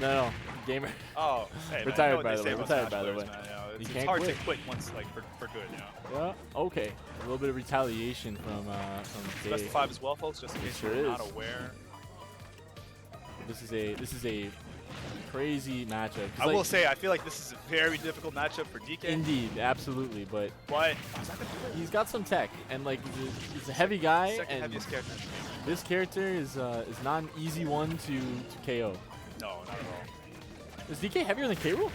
No, gamer. Oh, hey, Retired, man, by the way. Retired, by the way. Man, you know, You it's can't hard quit. to quit once, like, for good, you know. Yeah. Okay. A little bit of retaliation from Best of Dave. 5 as well, folks, just in case Sure you're is. not aware. This is a crazy matchup. I will say, I feel like this is a very difficult matchup for DK. Indeed, absolutely, but he's got some tech, and like he's a heavy guy, Second and heaviest character. this character is not an easy one to KO. No, not at all. Is DK heavier than K. Rool?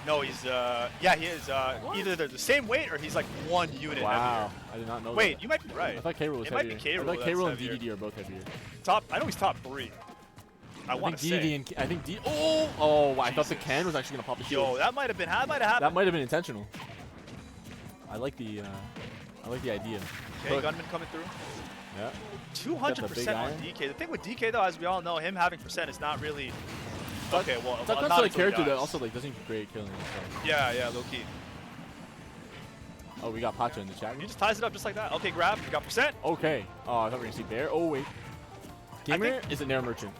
No, he's yeah, he is. Either they're the same weight or he's like 1 unit Wow, heavier. I did not know. Wait, that. you might be right. I thought K. Rool was It heavier. might be K. Rool I thought K. Rool and that's DDD are both heavier. I know he's top 3. I want to DDD say. and I think D. Oh! I thought the can was actually gonna pop the shield. Yo, that might have happened. That might have been intentional. I like the idea. Okay, Gunman coming through. Yeah. 200% on DK. The thing with DK though, as we all know, him having percent is not really. Okay, well, That's not not a until character he that dies. also like doesn't get great at killing himself. Yeah, low key. Oh, we got Pacha in the chat. He just ties it up just like that. Okay, grab. You got percent. Okay. Oh, I thought we were gonna see Bear. Oh wait. Gamer is a Nair merchant.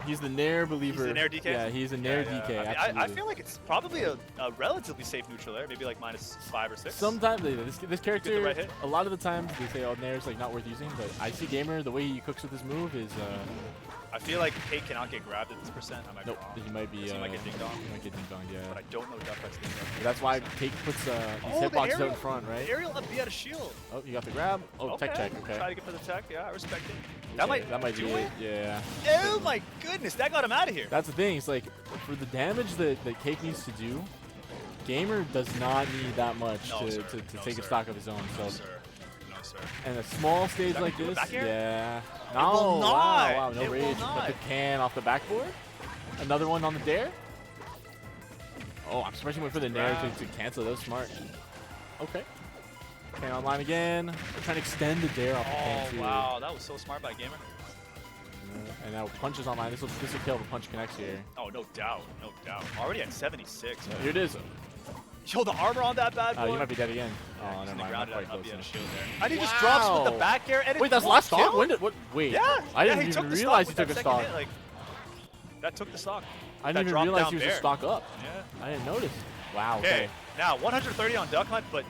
He's the Nair believer. He's the Nair DK? Yeah, he's a Nair DK. I mean, absolutely. I feel like it's probably a relatively safe neutral air, maybe like -5 or 6. Sometimes this character, right hit. a lot of the times they say, "Oh, Nair's like not worth using," but I see Gamer the way he cooks with his move is. I feel like CaKe cannot get grabbed at this percent. I might be Nope, wrong. he might be. So he might get ding dong. He might get ding dong, yeah. But I don't know Duck Fight's ding dong. That's why CaKe puts these the hitboxes out aerial- in front, right? The aerial up B out of shield. Oh, you got the grab. Oh, tech check. Okay. Try to get for the tech. Yeah, I respect it. Okay, That might be do it. Yeah. Oh my goodness, that got him out of here. That's the thing. It's like for the damage that CaKe needs to do, Gamer does not need that much to take a stock of his own. So. No, sir. No, sir. And a small stage like do a this, back air? yeah. It will not. Wow, no It will rage. Got not. the can off the backboard. Another one on the dare. Oh, I'm surprised he went for the nair to cancel. That was smart. Okay. Can online again. We're trying to extend the dare off the can too. Oh wow, that was so smart by Gamer. And now punch is online. This will kill if a punch connects here. Oh, no doubt, no doubt. Already at 76. Here it is. Yo, the armor on that bad boy. You might be dead again. Yeah, Oh, never mind. grounded Not quite up close the enough. shield there. And he just drops with the back air. And Wait, that's last stock? When did what? Wait. Yeah. I didn't he even took the realize stock he with took a that second stock. hit, like, that took the stock. I That didn't even drop realize down he was bear. a stock up. Yeah. I didn't notice. Wow. Okay. Now 130 on Duck Hunt, but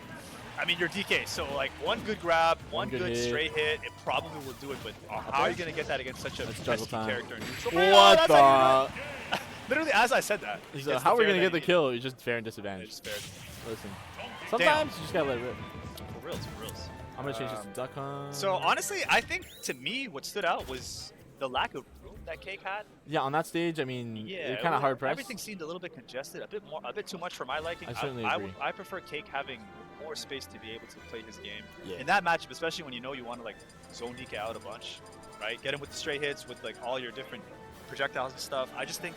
I mean you're DK, so like one good grab, one good hit. straight hit, it probably will do it. But how are you gonna get that against such a pesky character? What the? Literally, as I said that. He's how are we gonna get the kill? He's just fair and disadvantage. Just fair. Listen, sometimes you just gotta let it rip. For reals, for reals. I'm gonna change this to Duck Hunt. So honestly, I think to me what stood out was the lack of room that CaKe had. Yeah, on that stage, I mean, Yeah, kind of hard pressed. Everything seemed a little bit congested, a bit too much for my liking. I certainly agree. I prefer CaKe having more space to be able to play his game. Yeah. In that matchup, especially when you know you want to like zone DK out a bunch, right? Get him with the straight hits, with like all your different projectiles and stuff. I just think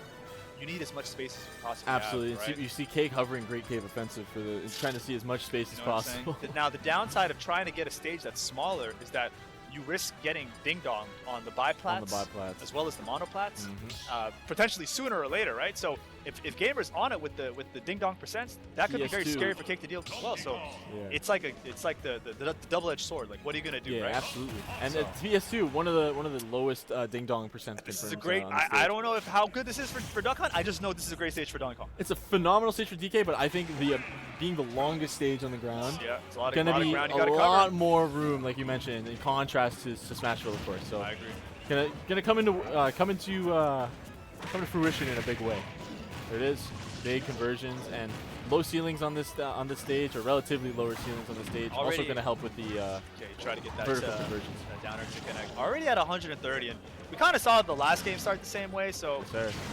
you need as much space as you possibly Absolutely. have, right? You see CaKe hovering great cave offensive for the trying to see as much space as You know what I'm saying? possible. Now the downside of trying to get a stage that's smaller is that you risk getting ding dong on the biplats, as well as the monoplats, potentially sooner or later, right? So if Gamer's on it with the ding dong percents, that could be very scary for CaKe to deal with as well. So it's like the double-edged sword. Like, what are you gonna do? Yeah, right? absolutely. And at PS2, one of the lowest ding dong percents. This is a great. I don't know how good this is for Duck Hunt. I just know this is a great stage for Donkey Kong. It's a phenomenal stage for DK, but I think the being the longest stage on the ground, it's a lot gonna be ground you a gotta lot cover. more room, like you mentioned, in contrast to Smashville, of course. So I agree. Gonna come into fruition in a big way. There it is, big conversions and low ceilings on this stage, or relatively lower ceilings on the stage. Already, also gonna help with the okay, try to get that vertical conversions. That downer to connect. Already at 130, and we kind of saw the last game start the same way. So,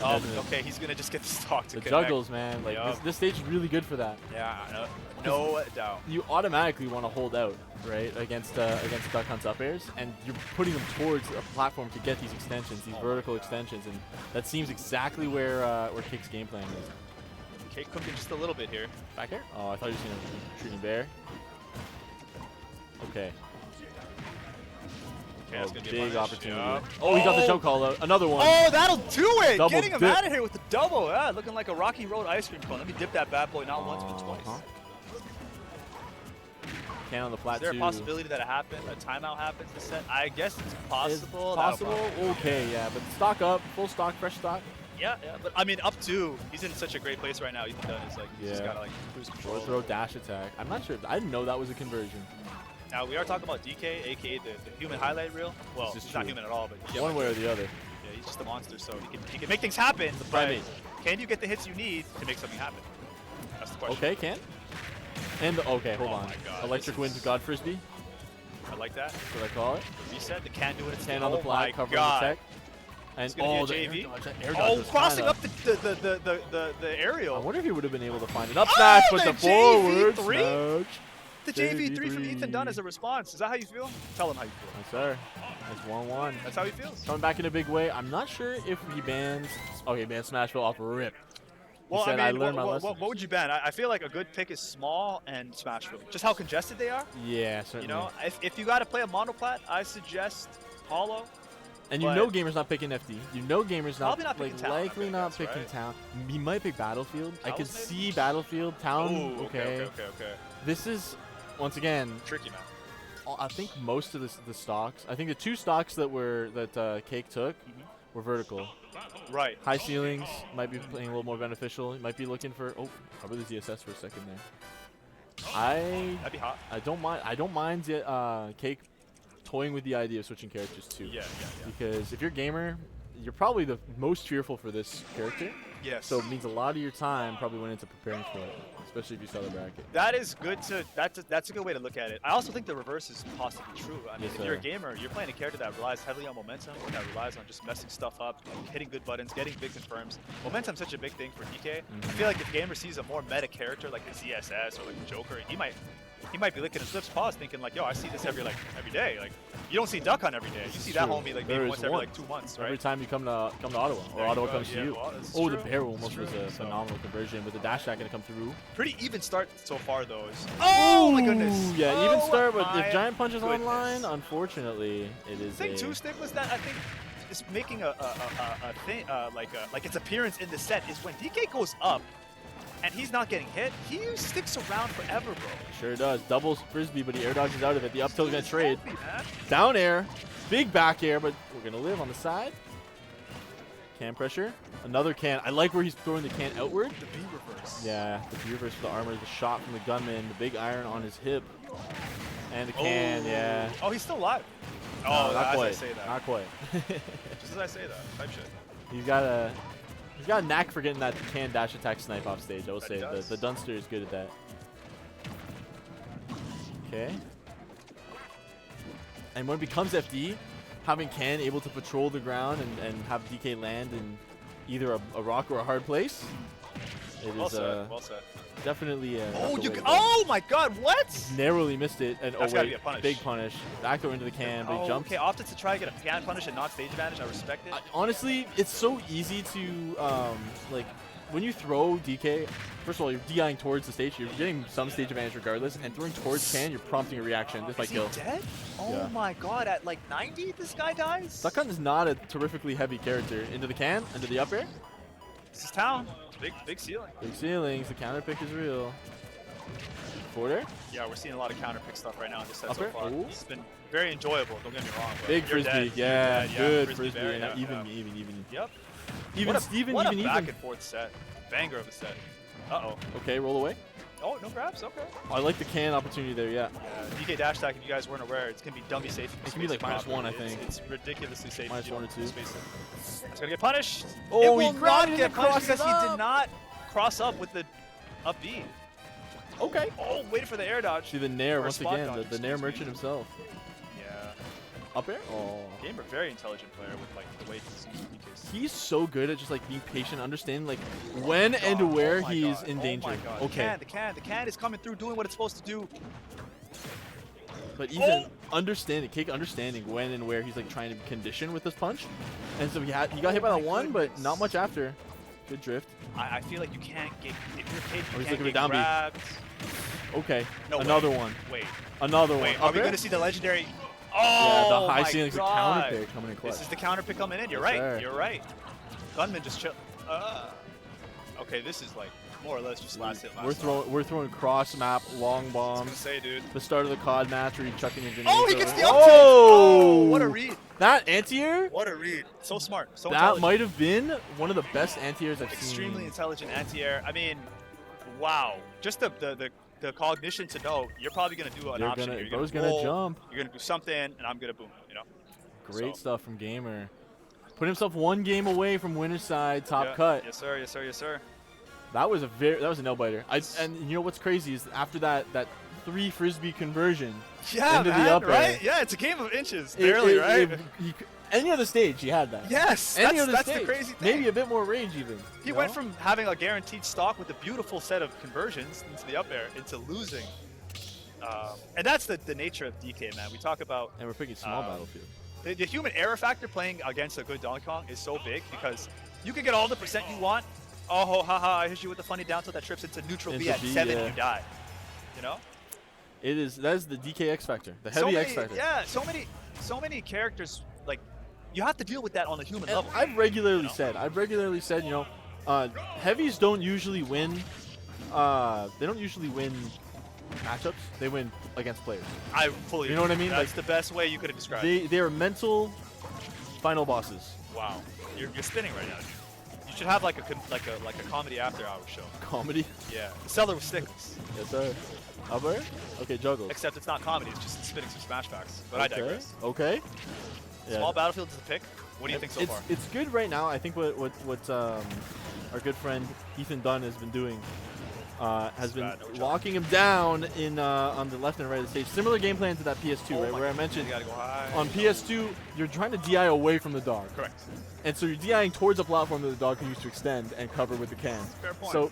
okay, he's gonna just get the stock to the connect. juggles, man. Like this stage is really good for that. Yeah, no doubt. You automatically want to hold out, right, against Duck Hunt's up airs, and you're putting them towards a platform to get these extensions, these vertical extensions, and that seems exactly where CaKe's game plan is. CaKe cooking just a little bit here. Back air? Oh, I thought he was gonna shooting bear. Okay. Okay, that's gonna be a big punish. opportunity. Yep. Oh, he got the choke call out. Another one. Oh, that'll do it! Double Getting him dip. out of here with the double. Yeah, looking like a Rocky Road ice cream cone. Let me dip that bad boy not once but twice. Can on the flat Is there two. a possibility that it happened? A timeout happens this set? I guess it's possible. It's possible. Okay, yeah, but stock up, full stock, fresh stock. Yeah, but I mean, up 2, he's in such a great place right now. Ethan Dunn is like, he's just gotta like cruise control. Throw dash attack. I'm not sure. I didn't know that was a conversion. Now we are talking about DK, aka the human highlight reel. Well, he's not human at all, but one way or the other. Yeah, he's just a monster, so he can make things happen. But can you get the hits you need to make something happen? That's the question. Okay, can. And okay, hold on. My God, Electric Wind God Frisbee. I like that. That's what I call it. The reset, the can do it. Can on the fly, covering the tech. And the JV. Crossing up the aerial. I wonder if he would have been able to find it. Up smash with the forward smash. The JV3 from Ethan Dunn as a response. Is that how you feel? Tell him how you feel. Yes, sir. That's 1-1. That's how he feels. Coming back in a big way. I'm not sure if he bans. Okay, bans Smashville off rip. Well, I mean, what would you ban? I feel like a good pick is small and Smashville. Just how congested they are. Yeah, certainly. You know, if you got to play a monoplat, I suggest Hollow. And you know Gamer's not picking FD. You know Gamer's not, likely not picking right? Town. He might pick Battlefield. I could see Battlefield. Town, ooh, okay. This is, once again, tricky, man. I think most of the stocks, I think the 2 stocks that CaKe took were vertical. Right. High ceilings might be playing a little more beneficial. He might be looking for, cover the ZSS for a second there. That'd be hot. I don't mind CaKe toying with the idea of switching characters too. Yeah. Because if you're Gamer, you're probably the most fearful for this character. Yes. So it means a lot of your time probably went into preparing for it, especially if you saw the bracket. That is good to. That's a good way to look at it. I also think the reverse is possibly true. I mean, if you're a gamer, you're playing a character that relies heavily on momentum, that relies on just messing stuff up, hitting good buttons, getting big confirms. Momentum's such a big thing for DK. I feel like if Gamer sees a more meta character like the ZSS or like the Joker, he might be licking his lips paws thinking like, yo, I see this every day. Like, you don't see Duck Hunt every day. You see that homie like maybe once every 2 months, right? Every time you come to Ottawa, or Ottawa comes to you. Well, the bear almost was a phenomenal conversion, but the dash attack gonna come through. Pretty even start so far, though. Oh my goodness! Yeah, even start, but if Giant Punch is online, unfortunately, it is. I think 2-stick was that. I think it's making a thing like its appearance in the set is when DK goes up. And he's not getting hit, he sticks around forever, bro. Sure does. Doubles Frisbee, but he air dodges out of it. The up tilt's gonna trade. Down air, big back air, but we're gonna live on the side. Can pressure. Another can. I like where he's throwing the can outward. The B reverse. Yeah, the B reverse for the armor. The shot from the gunman. The big iron on his hip. And the can, yeah. Oh, he's still alive. Oh, not quite. As I say that. Not quite. Just as I say that. Type shit. He's got a knack for getting that can dash attack snipe off stage, I will say. The Dunster is good at that. Okay. And when it becomes FD, having Can able to patrol the ground and have DK land in either a rock or a hard place, it is well said. Definitely oh my god, what? Narrowly missed it, and that's gotta be a punish. Big punish. Back throw into the can, but he jumps. Okay, opted to try to get a can punish and not stage advantage. I respect it. Honestly, it's so easy to like when you throw DK. First of all, you're DIing towards the stage. You're getting some stage advantage regardless, and throwing towards can, you're prompting a reaction. This might kill. Is he dead? Oh my god! At like 90, this guy dies. Duck Hunt is not a terrifically heavy character. Into the can, into the up air. This is town. Big ceiling. Big ceilings. The counter pick is real. Forward air? Yeah, we're seeing a lot of counter pick stuff right now in this set up so far. It's been very enjoyable. Don't get me wrong. But big frisbee. Yeah, good frisbee. Bear, even. Yep. What a back and forth set. Banger of a set. Uh-oh. Okay, roll away. Oh, no grabs? Okay. I like the can opportunity there, yeah. DK dash attack, if you guys weren't aware, it's going to be dummy safe. It can be like -1, I think. It's ridiculously safe. -1 or 2. It's going to get punished. Oh, it will not get punished because he did not cross up with the up B. Okay. Oh, waiting for the air dodge. See the Nair once again, the Nair merchant himself. Yeah. Up air? Oh. Gamer, very intelligent player with like the way he's so good at just like being patient, understanding like when and where he's in danger. Okay. The can is coming through, doing what it's supposed to do. But even CaKe understanding when and where he's like trying to condition with this punch, and so he got hit by that one, but not much after. Good drift. I feel like you can't get if you're CaKe. He's looking for down B. Okay. No, another one. Wait. Another one. Are we going to see the legendary? Oh, yeah, the high ceiling's a counter pick coming in clutch. This is the counter pick coming in. You're right. You're right. Gunman just chill. Okay, this is like more or less just last hit. We're throwing cross map long bombs. I was gonna say, dude. The start of the COD match where you chucking your grenades. Oh, he gets the up tilt. Oh, what a read! That anti-air. What a read! So smart. So that might have been one of the best anti-airs I've seen. Extremely intelligent anti-air. I mean, wow. Just the cognition to know you're probably gonna do an option. You're gonna jump. You're gonna do something, and I'm gonna boom. You know. Great stuff from Gamer. Put himself one game away from winner's side, top cut. Yes, sir. Yes, sir. Yes, sir. That was a nail biter. And you know what's crazy is after that 3 frisbee conversion into the up air. Right? Yeah, it's a game of inches, barely, right? Any other stage, he had that. Yes, that's the crazy thing. Maybe a bit more rage even. He went from having a guaranteed stock with a beautiful set of conversions into the up air into losing. And that's the nature of DK, man. We talk about... And we're picking small battlefield. The human error factor playing against a good Donkey Kong is so big because you can get all the percent you want. Oh, haha, I hit you with a funny down tilt that trips into neutral B at 7, you die. You know? That is the DK X factor, the heavy X factor. Yeah, so many characters, like, you have to deal with that on a human level. I've regularly said, you know, heavies don't usually win. They don't usually win matchups. They win against players. I fully agree. You know what I mean? That's the best way you could have described it. They are mental final bosses. Wow, you're spinning right now. You should have like a comedy after hours show. Comedy? Yeah. The seller with stickers. Yes, sir. Upper? Okay, juggles. Except it's not comedy. It's just spinning some smash packs. But I digress. Okay. Small battlefield is a pick. What do you think so far? It's good right now. I think what our good friend Ethan Dunn has been doing has been locking him down in on the left and right of the stage. Similar game plan to that PS2, right? Where I mentioned you gotta go high. On PS2, you're trying to DI away from the dog. Correct. And so you're DIing towards a platform that the dog can use to extend and cover with the can. Fair point. So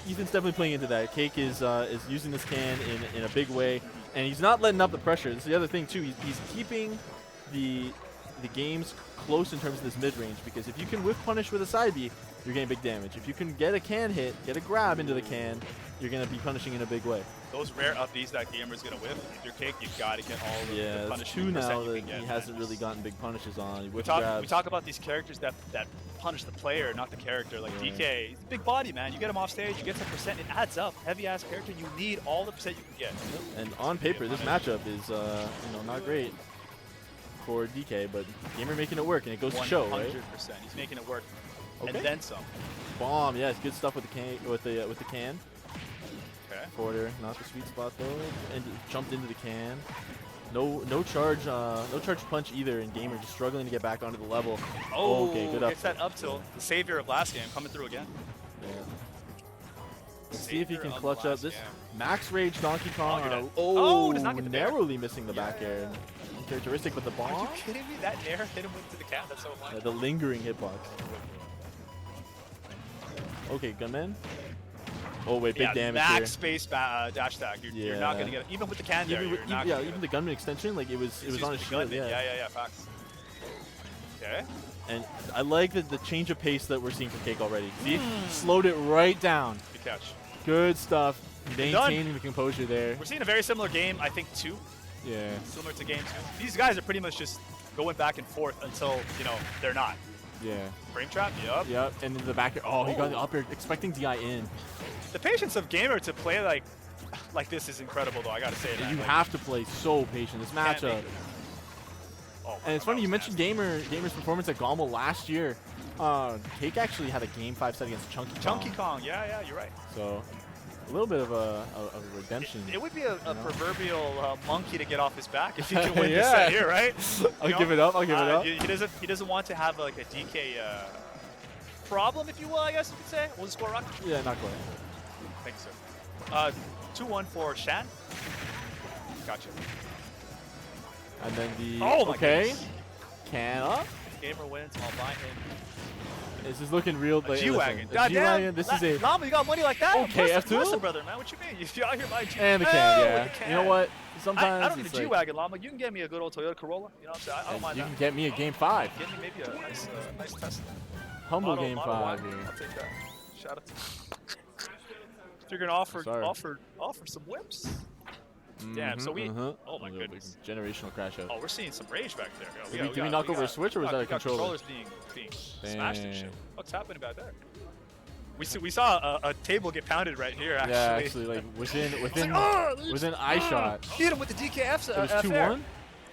Ethan's definitely playing into that. CaKe is using this can in a big way, and he's not letting up the pressure. This is the other thing too. He's keeping the games close in terms of this mid-range, because if you can whiff punish with a side B, you're getting big damage. If you can get a can hit, get a grab into the can, you're going to be punishing in a big way. Those rare up Bs that Gamer's going to whiff, if you're CaKe, you've got to get all the punishing. Yeah, it's 2 now that he hasn't really gotten big punishes on. We talk about these characters that punish the player, not the character. Like DK, he's a big body, man. You get him off stage, you get some percent, it adds up. Heavy-ass character, you need all the percent you can get. And on paper, this matchup is not great for DK, but Gamer making it work, and it goes to show, right? 100%. He's making it work, and then some. Bomb, yeah, it's good stuff with the can. Okay. Quarter, not the sweet spot though, and jumped into the can. No charge punch either, and Gamer just struggling to get back onto the level. Oh, okay, good up. Gets that up tilt. The savior of last game coming through again. Yeah. Let's see if he can clutch up this max rage Donkey Kong. Does not get the narrowly missing the back air. Characteristic, but the bomb. Are you kidding me? That nair hit him into the can. That's so funny. The lingering hitbox. Okay, gunman. Oh wait, big damage max here. Space dash attack. You're not gonna get it. Even with the can there. Even the gunman extension, like it was on his shield. Yeah, facts. Okay. And I like the change of pace that we're seeing from CaKe already. See, slowed it right down. Good catch. Good stuff. Maintaining the composure there. We're seeing a very similar game, I think, too. Yeah. Similar to game 2. These guys are pretty much just going back and forth until, they're not. Yeah. Frame trap, yep. And in the back air. Oh, he got the up air, expecting DI in. The patience of Gamer to play like this is incredible, though, I gotta say that. You have to play so patient. This matchup. And it's funny, you mentioned Gamer's performance at Gommel last year. CaKe actually had a Game 5 set against Chunky Kong, yeah, you're right. So, a little bit of a redemption. It would be a proverbial monkey to get off his back if he can win this set here, right? I'll give it up. He doesn't want to have like a DK problem, if you will, I guess you could say. Will the score rock? Yeah, not quite. Thank you, sir. 2-1 for Shan. Gotcha. And then the goodness. Can up. Gamer wins. I'll buy him. This is looking real. G-Wagon. G-Wagon. This is a Llama, you got money like that? Okay, F2? Listen, brother, man. What you mean? You out here buying G-Wagon. And the can, yeah. You know what? Sometimes I don't need a G-Wagon, Llama. You can get me a good old Toyota Corolla. You know what I'm saying? I don't mind that. You can get me a Game 5. Get me maybe a nice Tesla. Humble Game 5 here. I'll take that. Shout out to you. If you're going to offer some whips. Damn, so we... Oh, my goodness. Generational crash out. Oh, we're seeing some rage back there. Did we knock over a switch, or was that a controller? Controllers being smashed and shit. What's happening back there? We saw a table get pounded right here. Actually. Yeah, actually, like within eye shot. Hit him with the DKF. It was 2-1.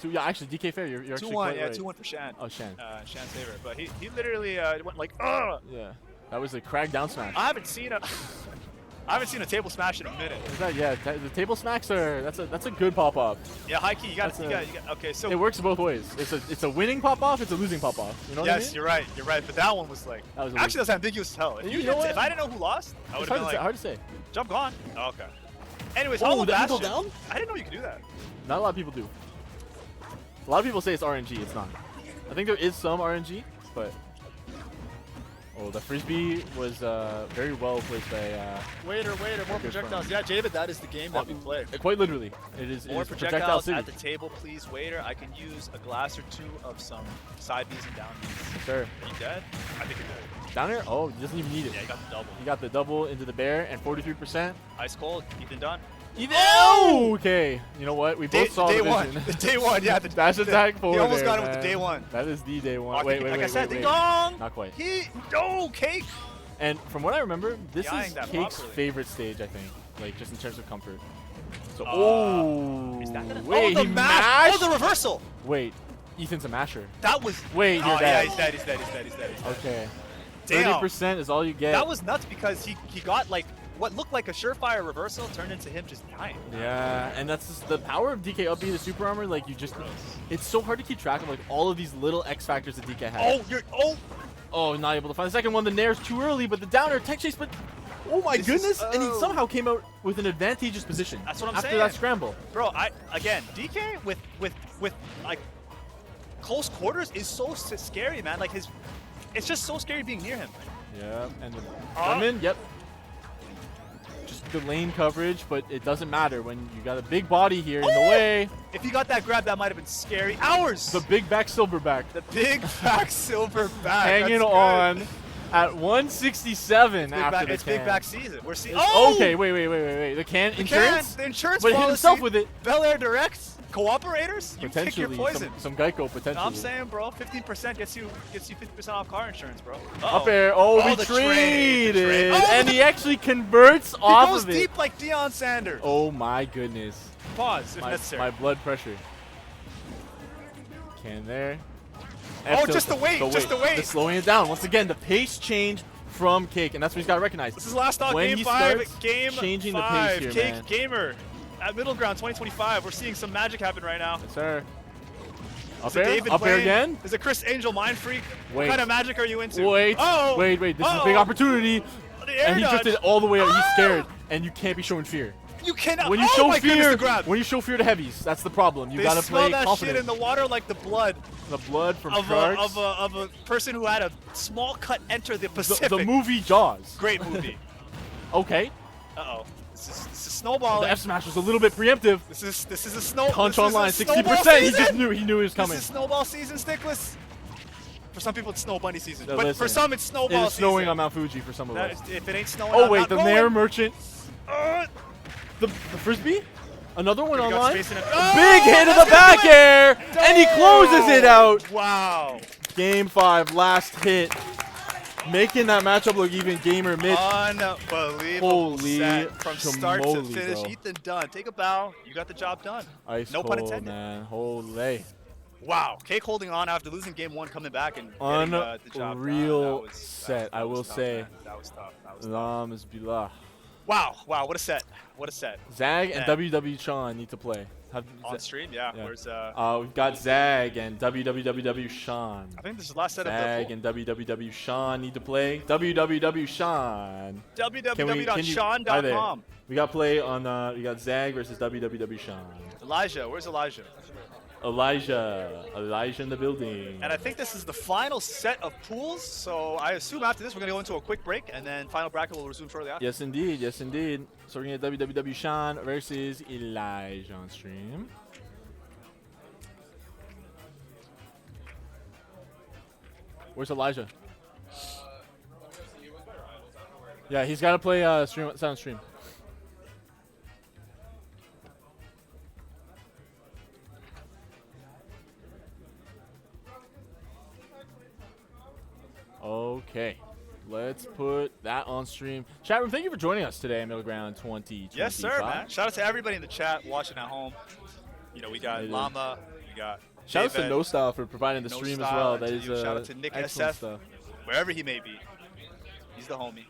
Yeah, actually, DK fair. You're actually 2-1. quite Yeah, right. 2-1 for Shan. Oh, Shan. Shan's favorite, but he literally went like, Yeah, that was a crack down smash. I haven't seen a table smash in a minute. Is that, yeah, the table smacks are that's a good pop off. Yeah, high key. You got okay. So it works both ways. It's a winning pop off. It's a losing pop off. You know what I mean? Yes, you're right. You're right. But that one was like actually that's ambiguous as hell. If I didn't know who lost, I would have been like hard to say. Jump gone. Oh, okay. Anyways, oh, the angle down? I didn't know you could do that. Not a lot of people do. A lot of people say it's RNG. It's not. I think there is some RNG, but oh, the frisbee was very well placed by. Waiter, more projectiles. Yeah, David, that is the game that we play. Quite literally, it is. More projectile city. at the table, please, waiter. I can use a glass or two of some side Bs and down Bs. Sure. Are you dead? I think you're dead. Down here? Oh, he doesn't even need it. Yeah, you got the double. You got the double into the bear and 43%. Ice cold. Ethan done. Ethan! Oh! Okay. You know what? We both saw the vision. Day one, yeah. Dash attack forward. He almost got it with the day one. That is the day one. Oh, wait. Like I said, ding dong! Not quite. CaKe! And from what I remember, this is CaKe's properly. favorite stage, I think. Like, just in terms of comfort. So, Is that gonna wait, the he mashed? Oh, the reversal! Wait, Ethan's a masher. That was... Wait, you're dead. Yeah, he's dead. Okay. Damn. 30% is all you get. That was nuts because he got, like, what looked like a surefire reversal turned into him just dying. Yeah, and that's just the power of DK up B, the super armor. Like, it's so hard to keep track of, like, all of these little X factors that DK has. Oh, not able to find the second one. The nair's too early, but the downer, tech chase, but oh my goodness! And he somehow came out with an advantageous position. That's what I'm saying. After that scramble. Bro, again, DK with like close quarters is so scary, man. Like it's just so scary being near him. Yeah, and come in, yep. Just the lane coverage, but it doesn't matter when you got a big body here in the way. If you got that grab, that might have been scary. Hours! The big back silverback. The big back silverback. Hanging on at 167 after the It's can. big back season. We're seeing. Okay, wait. The can insurance? The insurance but policy. hit himself with it. Bel Air Direct. Cooperators? You pick your poison. Some Geico potentially. No, I'm saying, bro, 15% gets you 50% off car insurance, bro. Up air. Oh, we traded. And he actually converts off of it. He goes deep like Deion Sanders. Oh my goodness. Pause if necessary. My blood pressure. Can there. Just the weight. The slowing it down. Once again, the pace change from CaKe, and that's what he's got to recognize. This is last thought, when game 5. Changing the pace here, CaKe man. Gamer at Middleground 2025. We're seeing some magic happen right now. Yes, sir. Up air again? Is it Chris Angel Mind Freak? Wait. What kind of magic are you into? Wait. This is a big opportunity. And he drifted all the way out. He's scared, and you can't be showing fear. You cannot. When you show fear, to heavies, that's the problem. You gotta play confident. They smell that shit in the water like the blood. The blood from sharks. Of a person who had a small cut enter the Pacific. The movie Jaws. Great movie. Okay. Uh-oh. This is snowballing. The F smash was a little bit preemptive. This is a snow. Punch online 60%. He just knew he was coming. This is snowball season, Stickless. For some people, it's snow bunny season. No, but listen, for some, it's snowball season. It's snowing on Mount Fuji for some of us. If it ain't snowing, oh wait, the Nair Merchant. The frisbee? Another one online? Big hit of the back air! And he closes it out! Wow. Game 5, last hit. Making that matchup look even gamer mid. Unbelievable set. From start to finish. Bro. Ethan done. Take a bow. You got the job done. Ice no pun intended. Man. Holy. Wow. CaKe holding on after losing game 1, coming back and getting the job done. Unreal set, I will say. Man. That was tough. Wow, what a set. Zag and WW Sean need to play. On stream? Yeah. Where's we've got Zag and WWW Sean. I think this is the last set of Zag and WWW Sean need to play. WWW Sean. www.sean.com. We got play on we got Zag versus WWW Sean. Elijah, where's Elijah? Elijah in the building. And I think this is the final set of pools, so I assume after this we're going to go into a quick break, and then final bracket will resume shortly after. Yes, indeed. So we're going to get WWW Sean versus Elijah on stream. Where's Elijah? Yeah, he's got to play sound stream. Okay, let's Let's put that on stream. Chat room, thank you for joining us today at Middleground 2025. Yes, sir, man. Shout out to everybody in the chat watching at home. You know, we got Llama, we got shout out to No Style for providing the stream as well. That is shout out to Nick SF, stuff. wherever he may be. He's the homie.